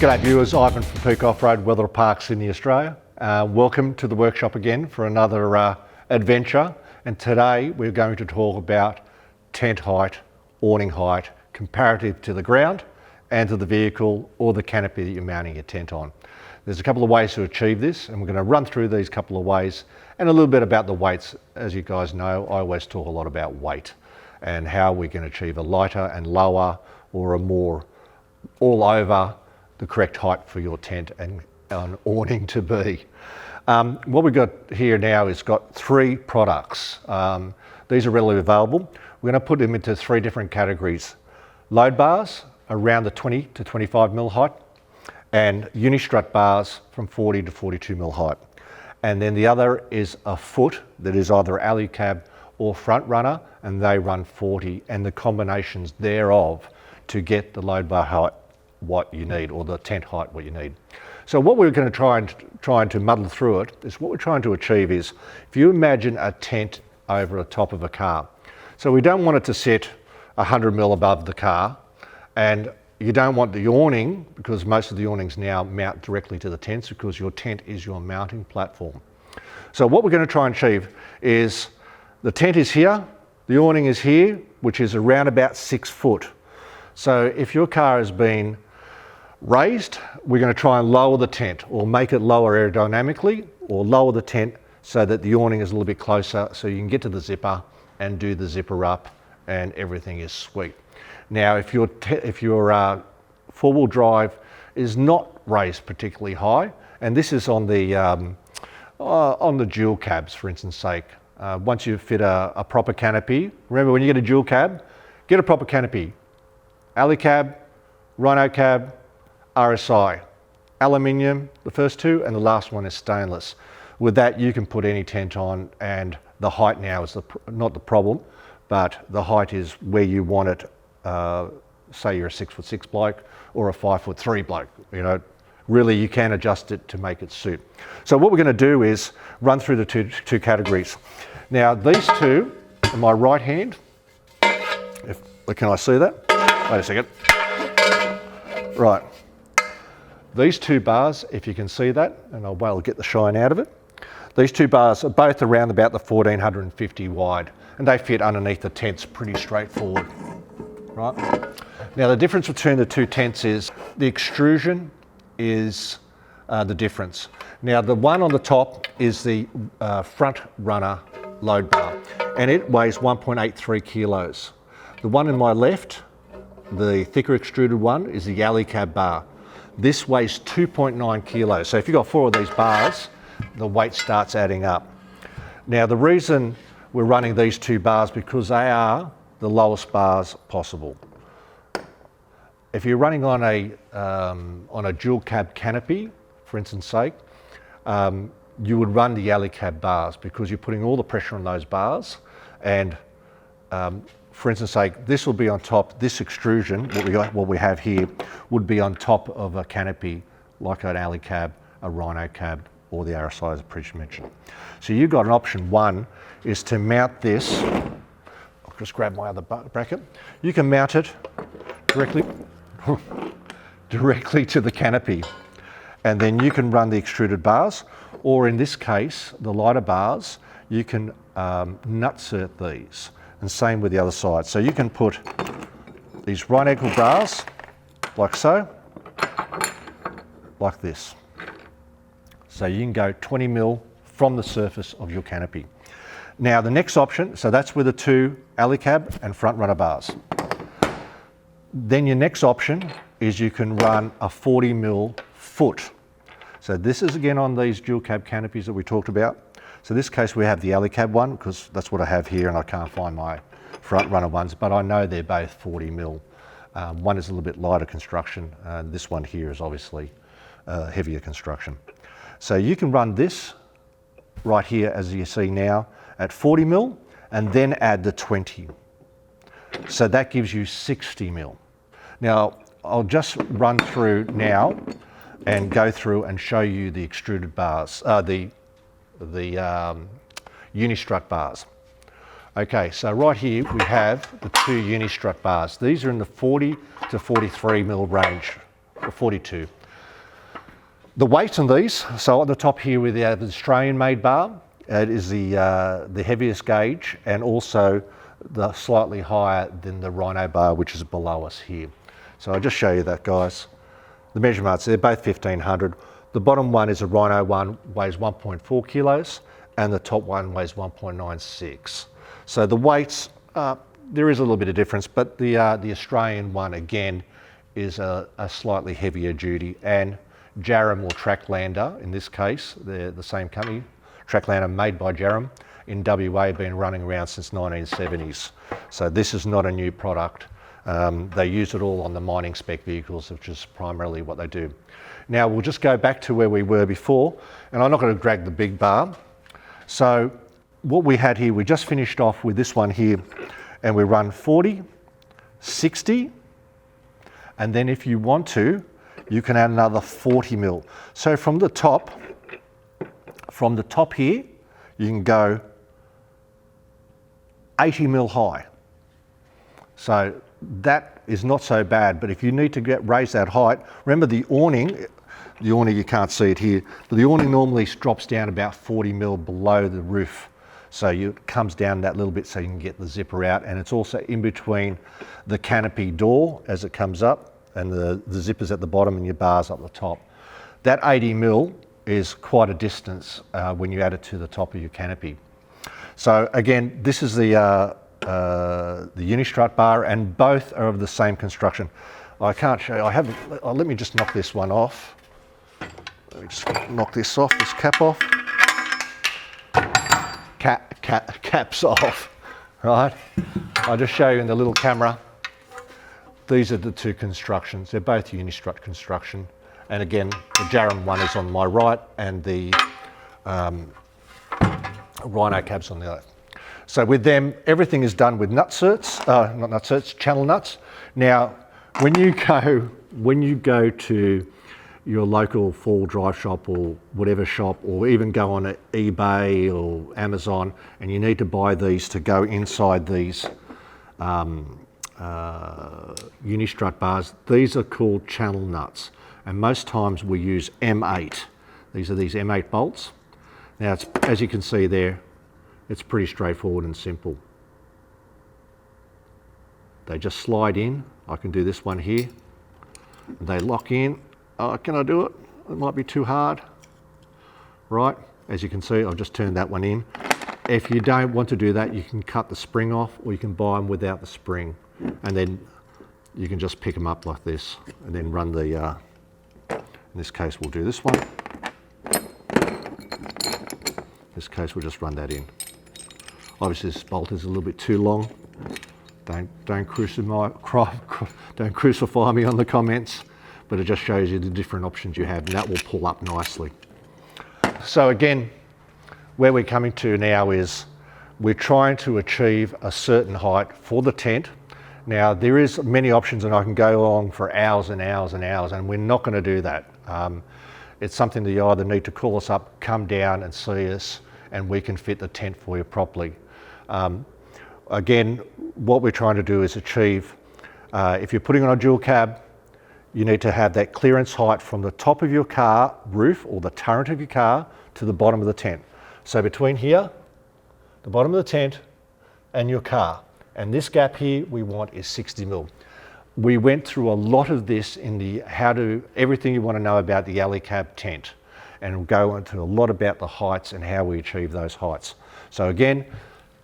G'day viewers, Ivan from Peak Offroad, Weather Park, Sydney, Australia. Welcome to the workshop again for another adventure. And today we're going to talk about tent height, awning height, comparative to the ground and to the vehicle or the canopy that you're mounting your tent on. There's a couple of ways to achieve this, and we're going to run through these couple of ways and a little bit about the weights. As you guys know, I always talk a lot about weight and how we can achieve a lighter and lower or a more all over the correct height for your tent and an awning to be. What we've got here now is got three products. These are readily available. We're going to put them into three different categories. Load bars around the 20 to 25 mil height, and uni-strut bars from 40 to 42 mil height. And then the other is a foot that is either Alu-Cab or front runner, and they run 40, and the combinations thereof to get the load bar height what you need, or the tent height what you need. So what we're going to try to muddle through it is what we're trying to achieve is, if you imagine a tent over the top of a car. So we don't want it to sit 100 mil above the car, and you don't want the awning, because most of the awnings now mount directly to the tents because your tent is your mounting platform. So what we're going to try and achieve is the tent is here, the awning is here, which is around about 6 foot. So if your car has been raised, we're going to try and lower the tent or make it lower aerodynamically, or lower the tent so that the awning is a little bit closer so you can get to the zipper and do the zipper up and everything is sweet. Now if your four-wheel drive is not raised particularly high, and this is on the dual cabs for instance sake, once you fit a proper canopy, remember when you get a dual cab, get a proper canopy. Alu-Cab, Rhino-Cab, RSI, aluminium, the first two, and the last one is stainless. With that, you can put any tent on, and the height now is not the problem, but the height is where you want it. Say you're a 6'6" bloke or a 5'3" bloke. You know, really you can adjust it to make it suit. So what we're going to do is run through the two categories. Now these two, in my right hand, can I see that? Wait a second. Right. These two bars, if you can see that, and I'll be able to get the shine out of it. These two bars are both around about the 1450 wide, and they fit underneath the tents pretty straightforward. Right. Now the difference between the two tents is the extrusion is the difference. Now the one on the top is the front runner load bar, and it weighs 1.83 kilos. The one in my left, the thicker extruded one, is the Alu-Cab bar. This weighs 2.9 kilos. So if you've got 4 of these bars, the weight starts adding up. Now the reason we're running these two bars because they are the lowest bars possible. If you're running on a dual cab canopy, for instance sake, you would run the Alu-Cab bars because you're putting all the pressure on those bars, and for instance sake, this will be on top, this extrusion, what we have here, would be on top of a canopy like an Alu-Cab, a Rhino-Cab, or the RSI as I previously mentioned. So you've got an option one is to mount this. I'll just grab my other bracket. You can mount it directly to the canopy, and then you can run the extruded bars, or in this case, the lighter bars, you can nutsert these. And same with the other side. So you can put these right angle bars, like so, like this. So you can go 20 mil from the surface of your canopy. Now the next option, so that's with the two Alu-Cab and front runner bars. Then your next option is you can run a 40 mil foot. So this is again on these dual cab canopies that we talked about. So in this case we have the Alu-Cab one, because that's what I have here and I can't find my front runner ones, but I know they're both 40 mil. One is a little bit lighter construction, this one here is obviously heavier construction. So you can run this right here as you see now at 40 mil and then add the 20. So that gives you 60 mil. Now I'll just run through now and go through and show you the extruded bars, the uni-strut bars. Okay, so right here we have the two uni-strut bars. These are in the 40 to 43 mil range, or 42. The weight on these, so at the top here we have the Australian made bar. It is the heaviest gauge and also the slightly higher than the Rhino bar, which is below us here. So I'll just show you that, guys. The measurements, they're both 1500. The bottom one is a Rhino one, weighs 1.4 kilos, and the top one weighs 1.96. So the weights, there is a little bit of difference, but the Australian one, again, is a slightly heavier duty. And Jaram or Tracklander, in this case, they're the same company, Tracklander made by Jaram in WA, been running around since 1970s. So this is not a new product. They use it all on the mining spec vehicles, which is primarily what they do. Now we'll just go back to where we were before, and I'm not going to drag the big bar. So what we had here, we just finished off with this one here, and we run 40, 60, and then if you want to, you can add another 40 mil. So from the top here, you can go 80 mil high. So that is not so bad, but if you need to raise that height, remember the awning you can't see it here, but the awning normally drops down about 40 mil below the roof. So it comes down that little bit so you can get the zipper out, and it's also in between the canopy door as it comes up and the zippers at the bottom and your bars up the top. That 80 mil is quite a distance when you add it to the top of your canopy. So again, this is the Unistrut bar, and both are of the same construction. I can't show you, let me just knock this one off. Let me just knock this off, this cap off. Caps off, right? I'll just show you in the little camera. These are the two constructions. They're both Unistrut construction. And again, the Jaram one is on my right and the Rhino cab's on the left. So with them, everything is done with channel nuts. Now, when you go to your local four-wheel drive shop or whatever shop, or even go on eBay or Amazon, and you need to buy these to go inside these Unistrut bars, these are called channel nuts. And most times we use M8. These are these M8 bolts. Now, as you can see there, it's pretty straightforward and simple. They just slide in. I can do this one here. They lock in. Oh, can I do it? It might be too hard. Right, as you can see, I've just turned that one in. If you don't want to do that, you can cut the spring off, or you can buy them without the spring. And then you can just pick them up like this, and then run the, in this case, we'll do this one. In this case, we'll just run that in. Obviously, this bolt is a little bit too long. Don't crucify me on the comments, but it just shows you the different options you have, and that will pull up nicely. So again, where we're coming to now is we're trying to achieve a certain height for the tent. Now, there is many options, and I can go on for hours and hours and hours, and we're not going to do that. It's something that you either need to call us up, come down and see us, and we can fit the tent for you properly. Again, what we're trying to do is achieve, if you're putting on a dual cab, you need to have that clearance height from the top of your car roof or the turret of your car to the bottom of the tent. So between here, the bottom of the tent and your car. And this gap here we want is 60 mil. We went through a lot of this in the everything you want to know about the Alu-Cab tent, and we'll go into a lot about the heights and how we achieve those heights. So again,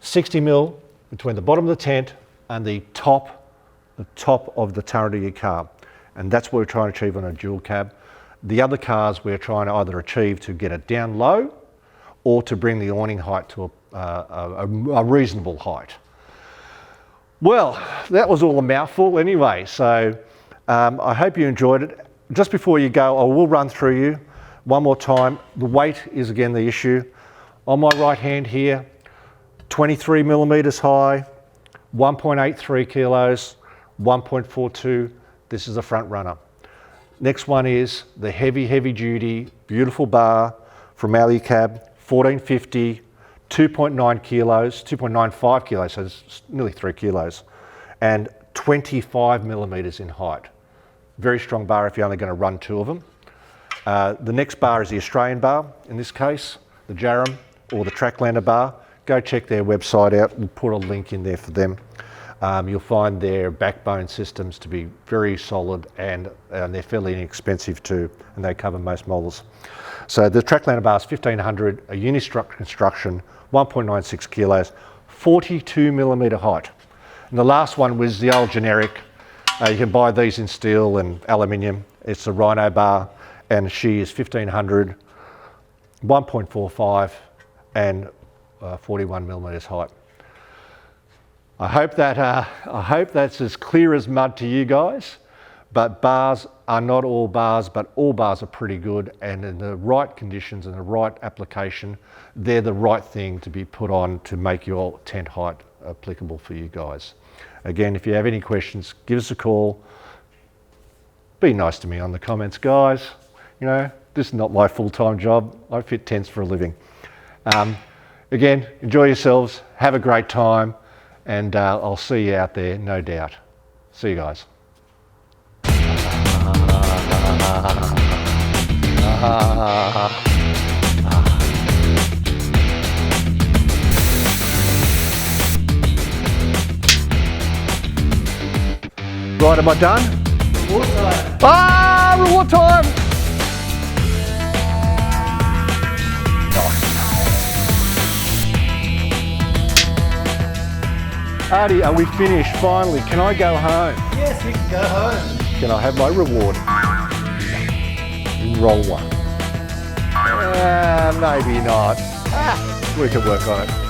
60 mil between the bottom of the tent and the top of the turret of your car. And that's what we're trying to achieve on a dual cab. The other cars we're trying to either achieve to get it down low or to bring the awning height to a reasonable height. Well, that was all a mouthful anyway, so I hope you enjoyed it. Just before you go, I will run through you one more time. The weight is again the issue. On my right hand here, 23 millimeters high, 1.83 kilos, 1.42. This is the front runner. Next one is the heavy duty, beautiful bar from Alu-Cab, 1450, 2.9 kilos, 2.95 kilos, so it's nearly 3 kilos, and 25 millimeters in height. Very strong bar if you're only going to run two of them. The next bar is the Australian bar, in this case, the Jaram or the Tracklander bar. Go check their website out. We'll put a link in there for them. You'll find their backbone systems to be very solid, and they're fairly inexpensive too, and they cover most models. So the Tracklander bar is 1500, a unistrut construction, 1.96 kilos, 42mm height. And the last one was the old generic. You can buy these in steel and aluminium. It's a Rhino bar, and she is 1500, 1.45 and 41mm height. I hope that's as clear as mud to you guys, but bars are not all bars, but all bars are pretty good, and in the right conditions and the right application, they're the right thing to be put on to make your tent height applicable for you guys. Again, if you have any questions, give us a call. Be nice to me on the comments, guys. You know, this is not my full-time job. I fit tents for a living. Again, enjoy yourselves, have a great time, and I'll see you out there, no doubt. See you guys. Right, am I done? Reward time. Ah, reward time! Artie, are we finished finally? Can I go home? Yes, you can go home. Can I have my reward? Roll one. Maybe not. We can work on it.